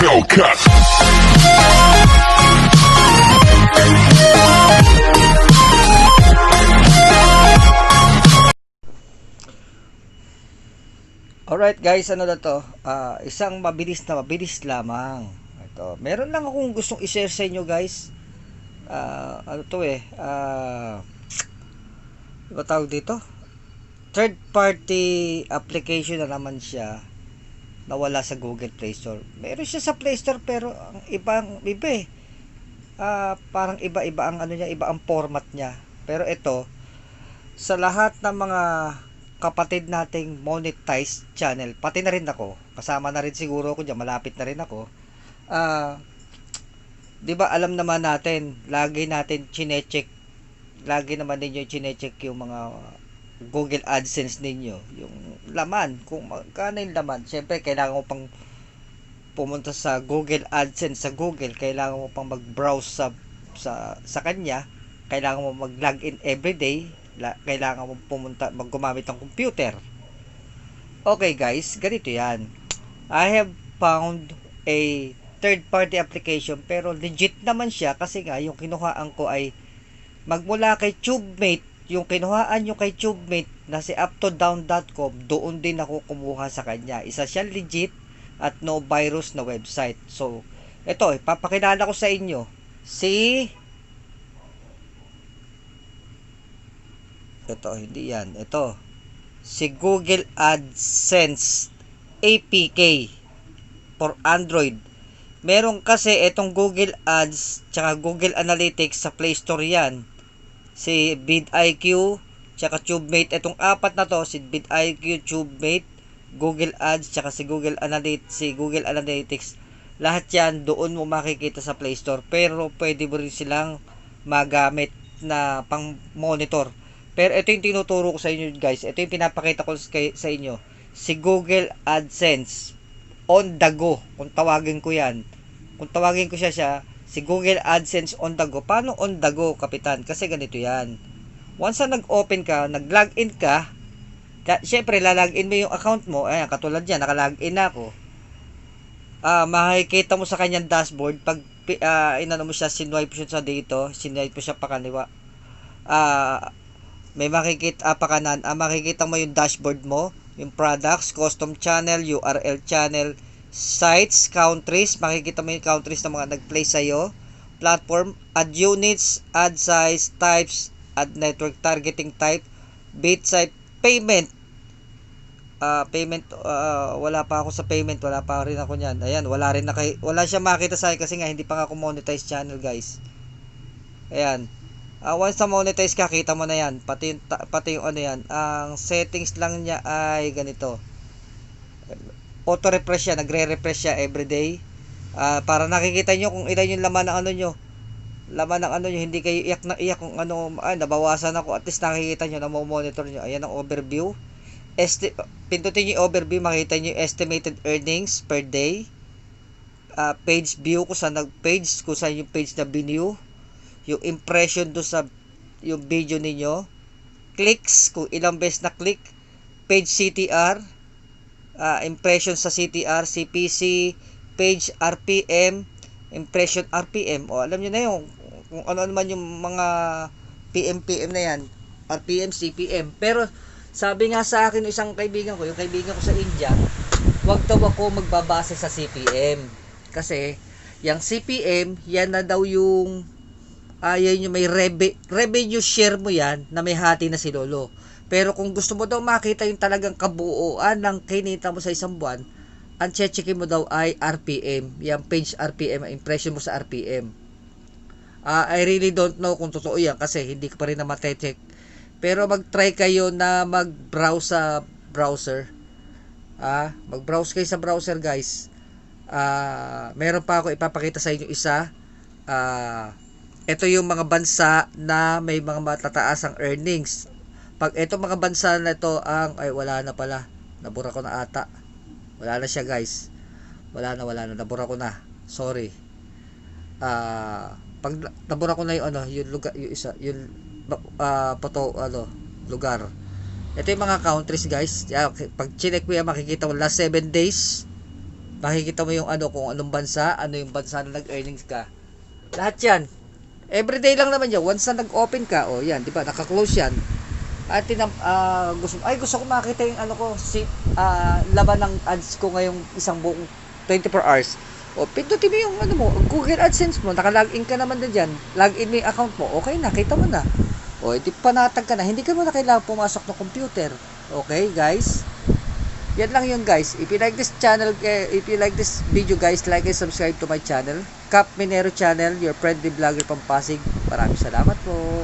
Hellcat. Alright guys, ano na to? Isang mabilis lamang. Ito, meron lang akong gustong i-share sa inyo guys. Ano to ano tawag dito? Third party application na naman siya nawala sa Google Play Store. Meron siya sa Play Store pero ang iba eh. Parang iba-iba ang ano niya, iba ang format niya. Pero ito, sa lahat ng mga kapatid nating monetized channel, pati na rin ako, kasama na rin siguro ako diyan, malapit na rin ako. 'Di ba alam naman natin, lagi naman ninyo chine-check yung mga Google AdSense ninyo, yung laman, kung magkano yung laman. Siyempre, kailangan mo pang pumunta sa Google AdSense sa Google, kailangan mo pang mag-browse sa kanya, kailangan mo mag-login everyday, kailangan mo gumamit ng computer. Okay guys, ganito yan. I have found a third party application pero legit naman siya kasi nga yung kinuhaan ko ay magmula kay TubeMate. Yung kinuhaan nyo kay TubeMate na si uptodown.com, doon din ako kumuha sa kanya. Isa siyang legit at no virus na website. So, ito, ipapakilala ko sa inyo si Google AdSense APK for Android. Meron kasi itong Google Ads tsaka Google Analytics sa Play Store yan. Si vidIQ tsaka TubeMate, itong apat na to, si vidIQ, TubeMate, Google Ads tsaka si Google Analytics, lahat yan doon mo makikita sa Play Store. Pero pwede mo rin silang magamit na pang monitor. Pero ito yung tinuturo ko sa inyo guys, ito yung pinapakita ko sa inyo, si Google AdSense on the go, kung tawagin ko siya, si Google AdSense on the go. Paano on the go, kapitan? Kasi ganito yan. Once na nag-open ka, nag-login ka, syempre lalagin mo yung account mo. Ayan, katulad yan, naka-login na ako. Makikita mo sa kanyang dashboard, pag inano mo siya, sinwipe mo siya dito, sinwipe mo siya pakaliwa, may makikita pa kanan, makikita mo yung dashboard mo, yung products, custom channel, URL channel, sites, countries, makikita mo yung countries na mga nag-play sa'yo, platform, add units, add size, types, add network targeting type, bit site, payment. Wala pa ako sa payment, wala pa rin ako niyan. Ayan, wala siya makita sa akin kasi nga hindi pa ako monetize channel, guys. Ayan. Once na monetize ka, kita mo na yan. Pati yung ano yan. Ang settings lang niya ay ganito. Auto-refresh siya, nagre-refresh siya everyday. Para nakikita nyo kung ilan yung laman ng ano nyo. Hindi kayo iyak na iyak kung ano, nabawasan ako. At least nakikita nyo, na-monitor nyo. Ayan ang overview. Pindutin nyo yung overview, makita nyo yung estimated earnings per day. Page view, kung saan yung page na view. Yung impression do sa yung video ninyo, clicks, kung ilang beses na click, page CTR, impression sa CTR, CPC, page RPM, impression RPM, alam nyo na yung kung ano naman yung mga PM na yan, RPM, CPM. Pero sabi nga sa akin isang kaibigan ko, yung kaibigan ko sa India, wag daw ako magbabase sa CPM kasi yung CPM, yan na daw yung yan yung may revenue share mo yan na may hati na si Lolo. Pero kung gusto mo daw makita yung talagang kabuuan ng kinita mo sa isang buwan, ang checkin mo daw ay RPM, yung page RPM, impression mo sa RPM. I really don't know kung totoo yan kasi hindi ko pa rin na matecheck. Pero mag-try kayo na mag-browse sa browser. Mag-browse kayo sa browser, guys. Meron pa ako ipapakita sa inyo isa. Ito yung mga bansa na may mga matataas ang earnings. Pag ito mga bansa na ito wala na pala. Nabura ko na ata. Wala na siya, guys. Wala na. Nabura ko na. Sorry. Pag nabura ko na yung yung lugar, yung isa, yung lugar. Ito yung mga countries, guys. Pag chinek mo yan, makikita mo last 7 days. Makikita mo yung ano, kung anong bansa, ano yung bansa na nag-earnings ka. Lahat yan. Everyday lang naman yan. Once na nag-open ka, o yan, di ba, naka-close yan. At gusto ko makita yung ano ko, laban ng ads ko ngayong isang buong 24 hours. O, pindutin mo yung ano mo, Google AdSense mo, naka-login ka naman na dyan. Login mo yung account mo, okay na, kita mo na. O, edi panatag ka na, hindi ka mo na kailangan pumasok ng computer. Okay, guys? Yan lang yun, guys. If you like this channel, if you like this video, guys, like and subscribe to my channel. Cap Minero Channel, your friendly vlogger from Pasig. Maraming salamat po.